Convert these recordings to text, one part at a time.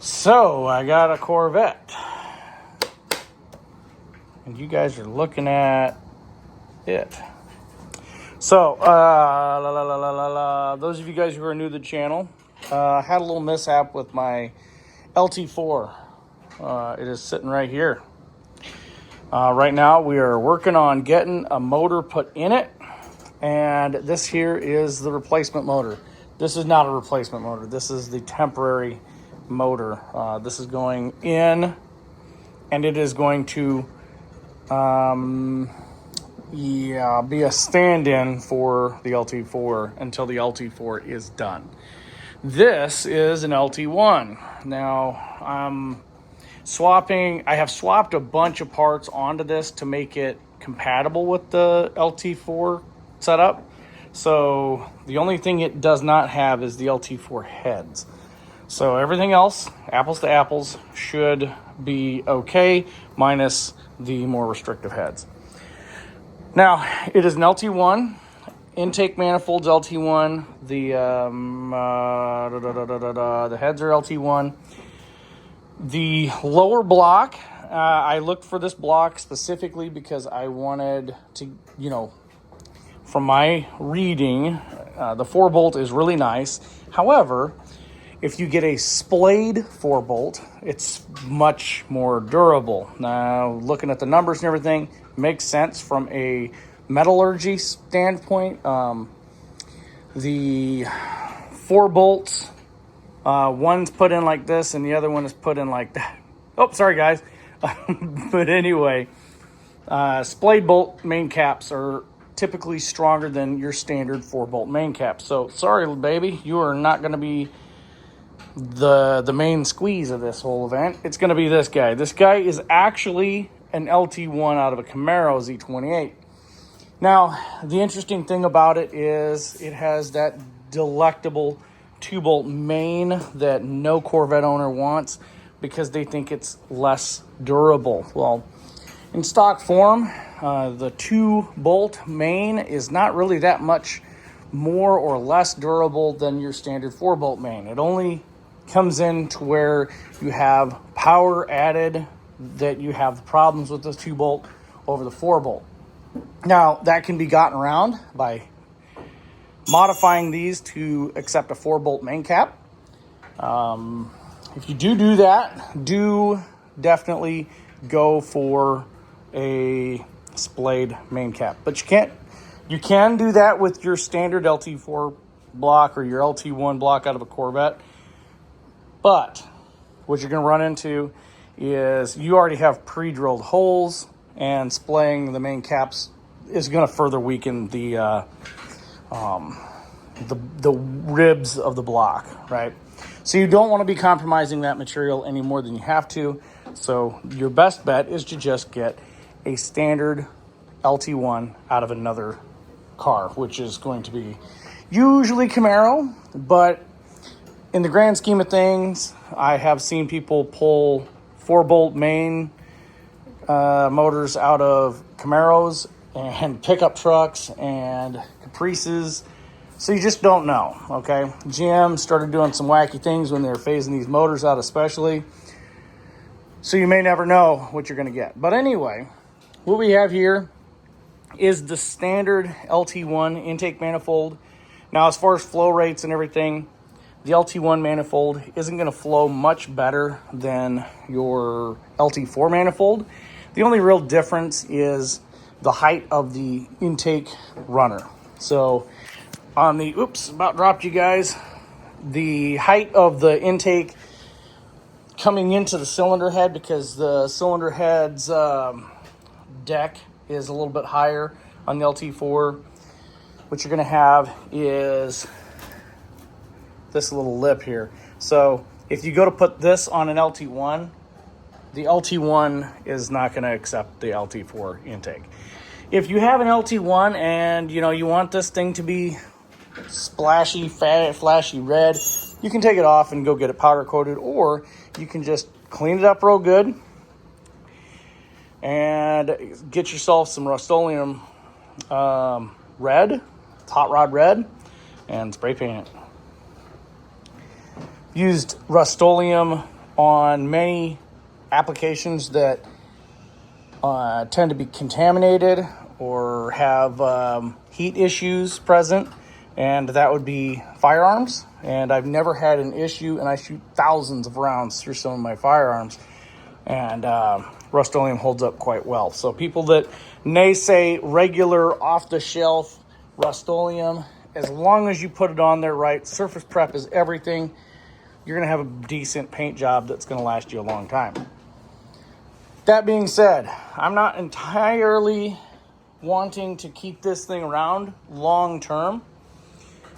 So I got a Corvette, and you guys are looking at it. So, those of you guys who are new to the channel, I had a little mishap with my LT4. It is sitting right here. Right now we are working on getting a motor put in it, and this here is the replacement motor. This is not a replacement motor. This is the temporary motor. This is going in, and it is going to be a stand-in for the LT4 until the LT4 is done. This is an LT1. Now, I have swapped a bunch of parts onto this to make it compatible with the LT4 setup. So the only thing it does not have is the LT4 heads. So everything else, apples to apples, should be okay, minus the more restrictive heads. Now, it is an LT1, intake manifolds LT1, the heads are LT1. The lower block, I looked for this block specifically because I wanted to, from my reading, the 4-bolt is really nice. However, if you get a splayed 4-bolt, it's much more durable. Now, looking at the numbers and everything, makes sense from a metallurgy standpoint. The 4 bolts, one's put in like this and the other one is put in like that. Oh, sorry guys. But anyway, splayed bolt main caps are typically stronger than your standard 4-bolt main cap. So sorry, baby, you are not going to be the main squeeze of this whole event. It's going to be this guy. This guy is actually an LT1 out of a Camaro Z28. Now, the interesting thing about it is it has that delectable 2-bolt main that no Corvette owner wants because they think it's less durable. Well, in stock form, the 2-bolt main is not really that much more or less durable than your standard 4-bolt main. It only comes in to where you have power added, that you have problems with the 2-bolt over the 4-bolt. Now, that can be gotten around by modifying these to accept a 4-bolt main cap. If you do that, do definitely go for a splayed main cap. But you can do that with your standard LT4 block or your LT1 block out of a Corvette. But what you're going to run into is you already have pre-drilled holes, and splaying the main caps is going to further weaken the ribs of the block, right? So you don't want to be compromising that material any more than you have to. So your best bet is to just get a standard LT1 out of another car, which is going to be usually Camaro, but in the grand scheme of things, I have seen people pull 4-bolt main motors out of Camaros and pickup trucks and Caprices. So you just don't know, okay? GM started doing some wacky things when they were phasing these motors out especially. So you may never know what you're going to get. But anyway, what we have here is the standard LT1 intake manifold. Now, as far as flow rates and everything, the LT1 manifold isn't going to flow much better than your LT4 manifold. The only real difference is the height of the intake runner. So on the, about dropped you guys, the height of the intake coming into the cylinder head, because the cylinder head's deck is a little bit higher on the LT4. What you're going to have is this little lip here. So if you go to put this on an LT1, the LT1 is not going to accept the LT4 intake. If you have an LT1 and you want this thing to be splashy, flashy red, you can take it off and go get it powder coated, or you can just clean it up real good and get yourself some Rust-Oleum red, hot rod red, and spray paint it. Used Rust-Oleum on many applications that tend to be contaminated or have heat issues present, and that would be firearms. And I've never had an issue, and I shoot thousands of rounds through some of my firearms, and Rust-Oleum holds up quite well. So people that naysay regular off-the-shelf Rust-Oleum, as long as you put it on there right, surface prep is everything, you're going to have a decent paint job that's going to last you a long time. That being said, I'm not entirely wanting to keep this thing around long term.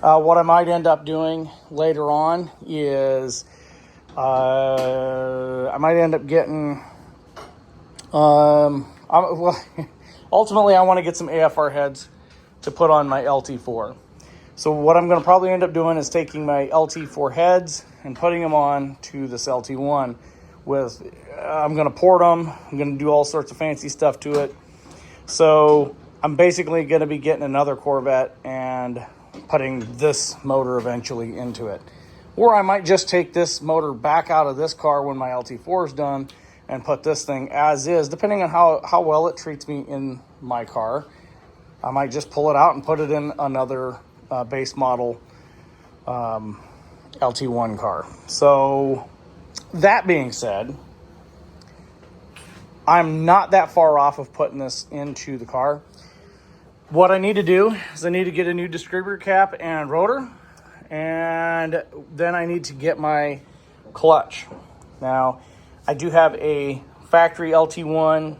What I might end up doing later on is I might end up getting, ultimately I want to get some AFR heads to put on my LT4. So what I'm going to probably end up doing is taking my LT4 heads and putting them on to this LT1 with, I'm going to port them, I'm going to do all sorts of fancy stuff to it. So I'm basically going to be getting another Corvette and putting this motor eventually into it. Or I might just take this motor back out of this car when my LT4 is done and put this thing as is, depending on how well it treats me in my car. I might just pull it out and put it in another base model LT1 car. So that being said, I'm not that far off of putting this into the car. What I need to do is I need to get a new distributor cap and rotor, and then I need to get my clutch. Now, I do have a factory LT1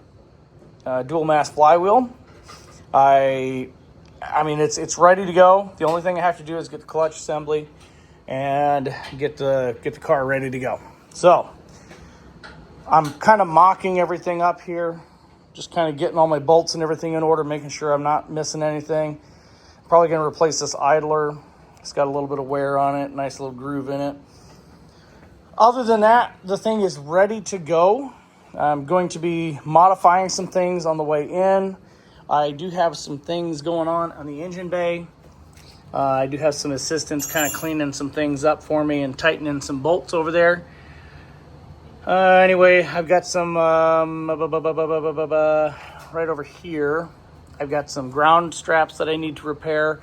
dual mass flywheel. I mean, it's ready to go. The only thing I have to do is get the clutch assembly and get the car ready to go. So I'm kind of mocking everything up here, just kind of getting all my bolts and everything in order, making sure I'm not missing anything. Probably going to replace this idler. It's got a little bit of wear on it, nice little groove in it. Other than that, the thing is ready to go. I'm going to be modifying some things on the way in. I do have some things going on the engine bay. I do have some assistants kind of cleaning some things up for me and tightening some bolts over there. Anyway, I've got some, right over here, I've got some ground straps that I need to repair.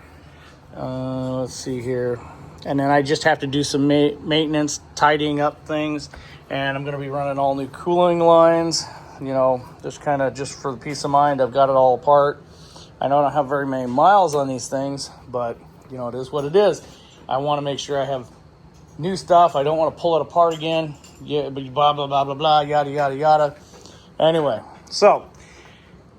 Let's see here. And then I just have to do some maintenance, tidying up things. And I'm going to be running all new cooling lines. You know, just kind of just for the peace of mind, I've got it all apart. I know I don't have very many miles on these things, but, you know, it is what it is. I want to make sure I have new stuff. I don't want to pull it apart again. Yeah, but blah, blah, blah, blah, blah, yada, yada, yada. Anyway, so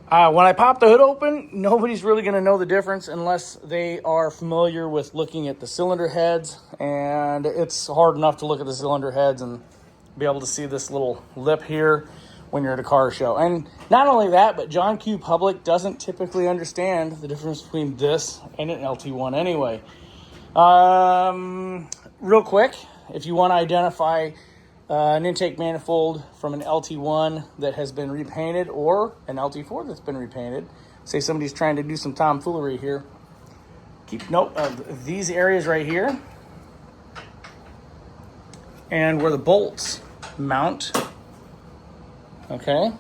when I pop the hood open, nobody's really going to know the difference unless they are familiar with looking at the cylinder heads. And it's hard enough to look at the cylinder heads and be able to see this little lip here when you're at a car show. And not only that, but John Q. Public doesn't typically understand the difference between this and an LT1 anyway. Real quick, if you want to identify an intake manifold from an LT1 that has been repainted or an LT4 that's been repainted, say somebody's trying to do some tomfoolery here, keep note of these areas right here and where the bolts mount. Okay,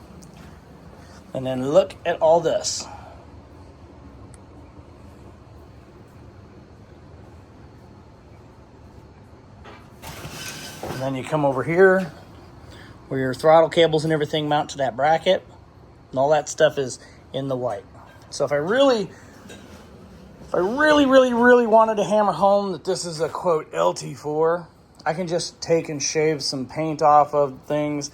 and then look at all this. And then you come over here where your throttle cables and everything mount to that bracket, and all that stuff is in the white. So if I really wanted to hammer home that this is a quote LT4, I can just take and shave some paint off of things.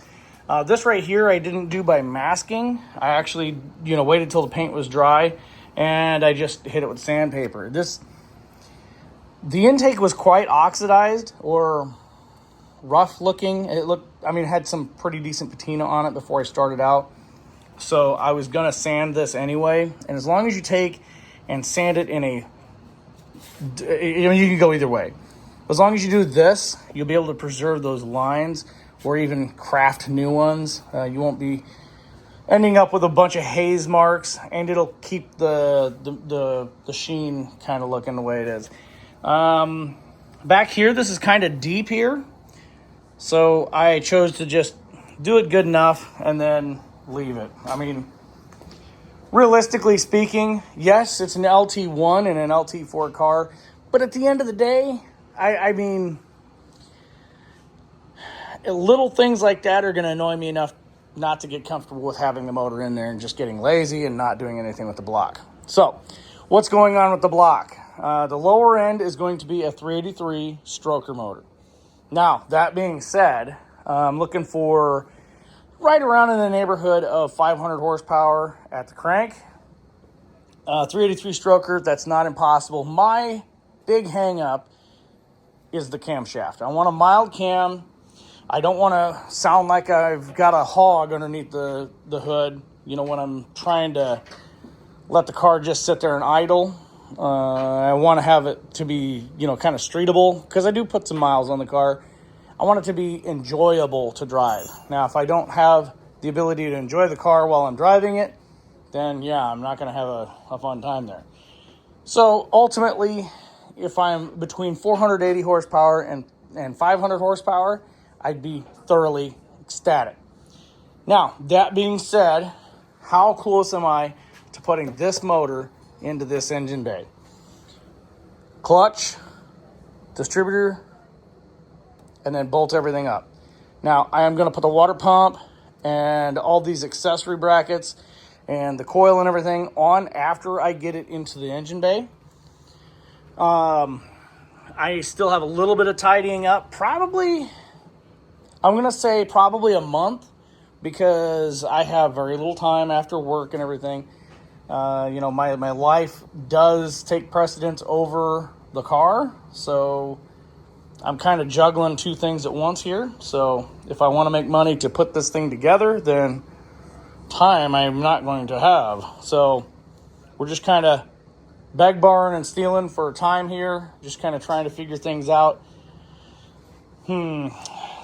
This right here I didn't do by masking. I actually, waited till the paint was dry and I just hit it with sandpaper. The intake was quite oxidized or rough looking. It had some pretty decent patina on it before I started out. So I was gonna sand this anyway. And as long as you take and sand it you can go either way. As long as you do this, you'll be able to preserve those lines or even craft new ones. You won't be ending up with a bunch of haze marks, and it'll keep the sheen kind of looking the way it is. Back here, this is kind of deep here. So I chose to just do it good enough and then leave it. I mean, realistically speaking, yes, it's an LT1 and an LT4 car, but at the end of the day, I mean, little things like that are going to annoy me enough not to get comfortable with having the motor in there and just getting lazy and not doing anything with the block. So, what's going on with the block? The lower end is going to be a 383 stroker motor. Now, that being said, I'm looking for right around in the neighborhood of 500 horsepower at the crank. 383 stroker, that's not impossible. My big hang up is the camshaft. I want a mild cam. I don't want to sound like I've got a hog underneath the hood, you know, when I'm trying to let the car just sit there and idle. I want to have it to be, you know, kind of streetable, because I do put some miles on the car. I want it to be enjoyable to drive. Now, if I don't have the ability to enjoy the car while I'm driving it, then yeah, I'm not going to have a fun time there. So ultimately, if I'm between 480 horsepower and 500 horsepower, I'd be thoroughly ecstatic. Now, that being said, how close am I to putting this motor into this engine bay? Clutch, distributor, and then bolt everything up. Now, I am going to put the water pump and all these accessory brackets and the coil and everything on after I get it into the engine bay. I still have a little bit of tidying up. I'm going to say probably a month, because I have very little time after work and everything. You know, my life does take precedence over the car, so I'm kind of juggling two things at once here. So if I want to make money to put this thing together, then time I'm not going to have. So we're just kind of beg, borrowing, and stealing for time here, just kind of trying to figure things out.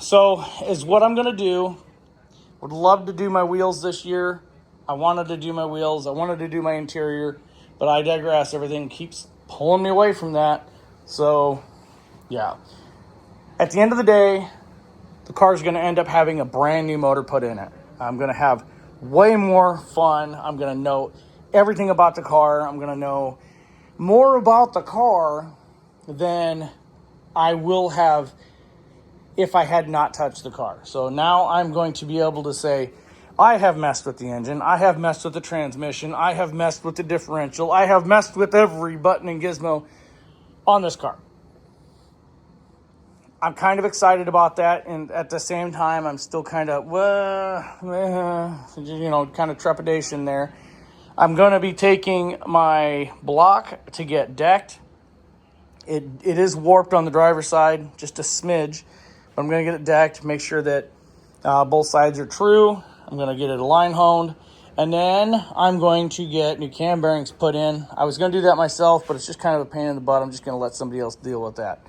So is what I'm going to do. Would love to do my wheels this year. I wanted to do my wheels. I wanted to do my interior, but I digress. Everything keeps pulling me away from that. So, yeah. At the end of the day, the car is going to end up having a brand new motor put in it. I'm going to have way more fun. I'm going to know everything about the car. I'm going to know more about the car than I will have if I had not touched the car. So now I'm going to be able to say, I have messed with the engine, I have messed with the transmission, I have messed with the differential, I have messed with every button and gizmo on this car. I'm kind of excited about that, and at the same time, I'm still kind of, kind of trepidation there. I'm going to be taking my block to get decked. It is warped on the driver's side, just a smidge. But I'm going to get it decked, make sure that both sides are true. I'm going to get it line honed. And then I'm going to get new cam bearings put in. I was going to do that myself, but it's just kind of a pain in the butt. I'm just going to let somebody else deal with that.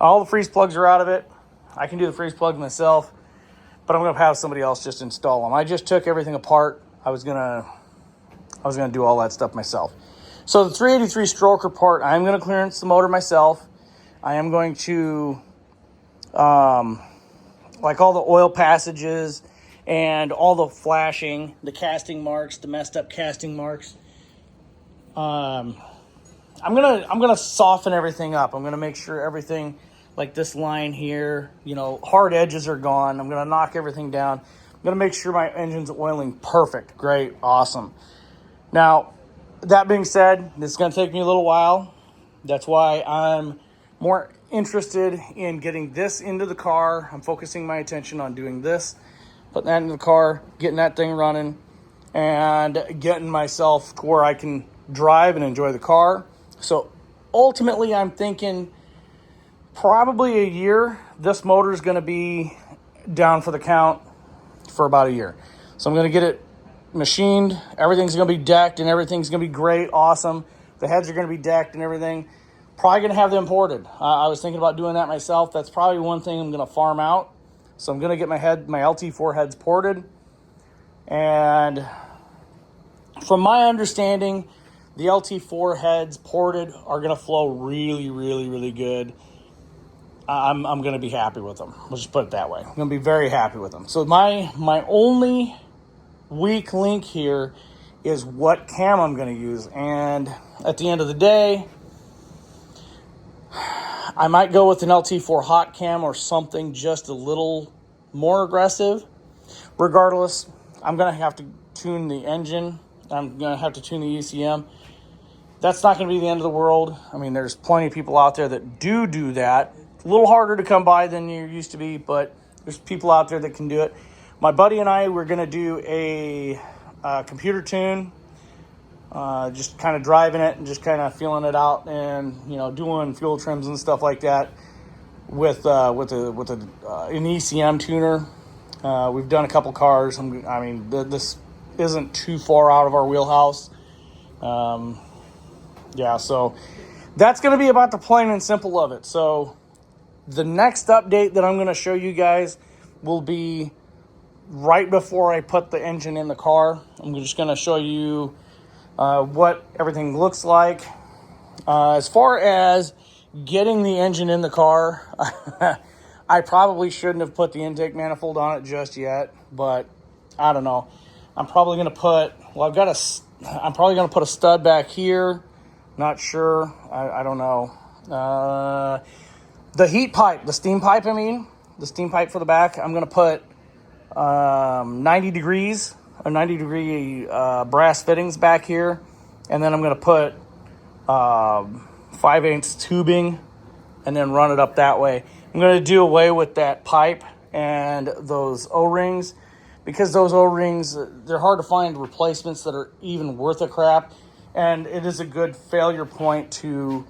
All the freeze plugs are out of it. I can do the freeze plugs myself, but I'm going to have somebody else just install them. I just took everything apart. I was going to do all that stuff myself. So the 383 stroker part, I'm going to clearance the motor myself. I am going to, like all the oil passages and all the flashing, the casting marks, the messed up casting marks. I'm gonna soften everything up. I'm gonna make sure everything, like this line here, hard edges are gone. I'm gonna knock everything down. I'm gonna make sure my engine's oiling perfect, great, awesome. Now, that being said, this is gonna take me a little while. That's why I'm more interested in getting this into the car. I'm focusing my attention on doing this, putting that in the car, getting that thing running, and getting myself to where I can drive and enjoy the car. So ultimately, I'm thinking probably a year. This motor is going to be down for the count for about a year. So I'm going to get it machined. Everything's going to be decked and everything's going to be great, awesome. The heads are going to be decked and everything. Probably going to have them ported. I was thinking about doing that myself. That's probably one thing I'm going to farm out. So I'm going to get my LT4 heads ported. And from my understanding, the LT4 heads ported are going to flow really, really, really good. I'm going to be happy with them. Let's just put it that way. I'm going to be very happy with them. So my only weak link here is what cam I'm going to use. And at the end of the day, I might go with an LT4 hot cam or something just a little more aggressive. Regardless, I'm going to have to tune the engine. I'm going to have to tune the ECM. That's not going to be the end of the world. I mean, there's plenty of people out there that do that. A little harder to come by than you used to be, but there's people out there that can do it. My buddy and I, we're going to do a computer tune, just kind of driving it and just kind of feeling it out and, doing fuel trims and stuff like that with an ECM tuner. We've done a couple cars. This isn't too far out of our wheelhouse. So that's going to be about the plain and simple of it. So the next update that I'm going to show you guys will be right before I put the engine in the car. I'm just going to show you what everything looks like. As far as getting the engine in the car, I probably shouldn't have put the intake manifold on it just yet, but I don't know. I'm probably going to put a stud back here. Not sure. I don't know. The heat pipe, the steam pipe for the back, I'm going to put 90 degree brass fittings back here. And then I'm going to put 5/8 tubing and then run it up that way. I'm going to do away with that pipe and those O-rings because those O-rings, they're hard to find replacements that are even worth a crap. And it is a good failure point to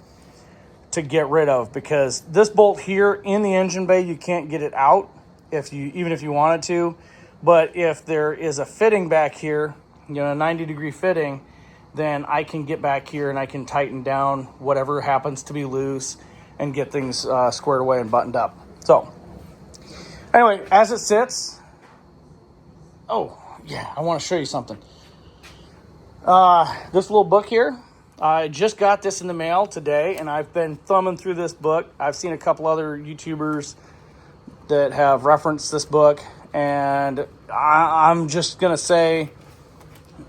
get rid of because this bolt here in the engine bay, you can't get it out even if you wanted to. But if there is a fitting back here, a 90 degree fitting, then I can get back here and I can tighten down whatever happens to be loose and get things squared away and buttoned up. So anyway, as it sits, I want to show you something. This little book here, I just got this in the mail today, and I've been thumbing through this book. I've seen a couple other YouTubers that have referenced this book, and I'm just gonna say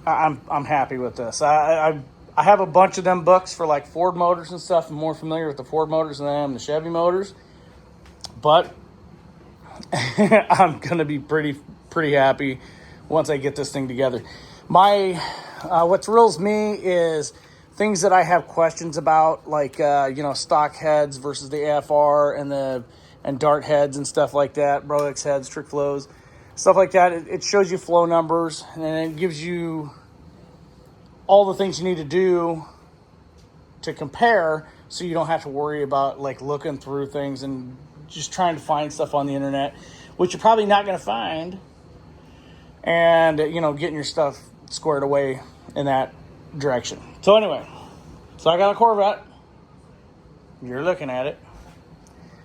I'm happy with this. I have a bunch of them books for like Ford motors and stuff. I'm more familiar with the Ford motors than I am the Chevy motors, but I'm gonna be pretty happy once I get this thing together. What thrills me is things that I have questions about, like stock heads versus the AFR and dart heads and stuff like that, Brodex heads, trick flows, stuff like that. It shows you flow numbers and it gives you all the things you need to do to compare, so you don't have to worry about like looking through things and just trying to find stuff on the internet, which you're probably not going to find, and getting your stuff squared away in that direction. So anyway, I got a Corvette. You're looking at it.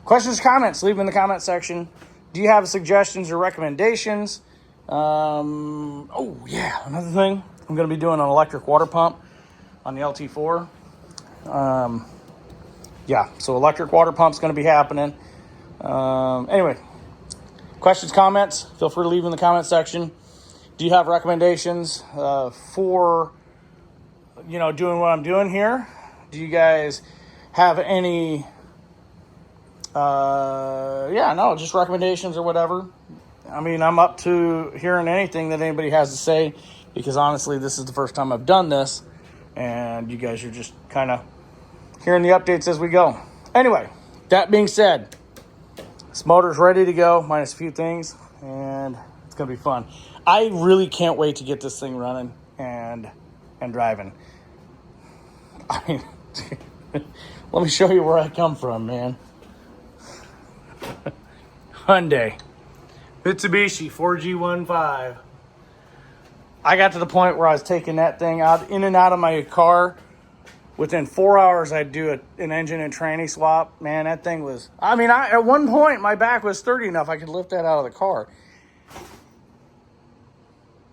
Questions, comments, leave them in the comment section. Do you have suggestions or recommendations? Another thing, I'm going to be doing an electric water pump on the LT4. So electric water pump's going to be happening. Anyway, questions, comments, feel free to leave in the comment section. Do you have recommendations for, doing what I'm doing here? Do you guys have any, just recommendations or whatever? I mean, I'm up to hearing anything that anybody has to say, because honestly, this is the first time I've done this, and you guys are just kind of hearing the updates as we go. Anyway, that being said, this motor's ready to go, minus a few things, and it's going to be fun. I really can't wait to get this thing running and driving. I mean, let me show you where I come from, man. Hyundai, Mitsubishi 4G15. I got to the point where I was taking that thing out, in and out of my car. Within 4 hours, I'd do an engine and tranny swap. Man, that thing was... at one point, my back was sturdy enough I could lift that out of the car.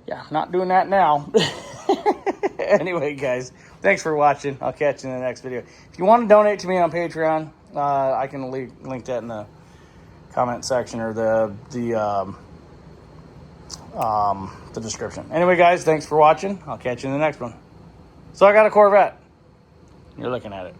Yeah, not doing that now. Anyway, guys, thanks for watching. I'll catch you in the next video. If you want to donate to me on Patreon, I can link that in the comment section or the description. Anyway, guys, thanks for watching. I'll catch you in the next one. So I got a Corvette. You're looking at it.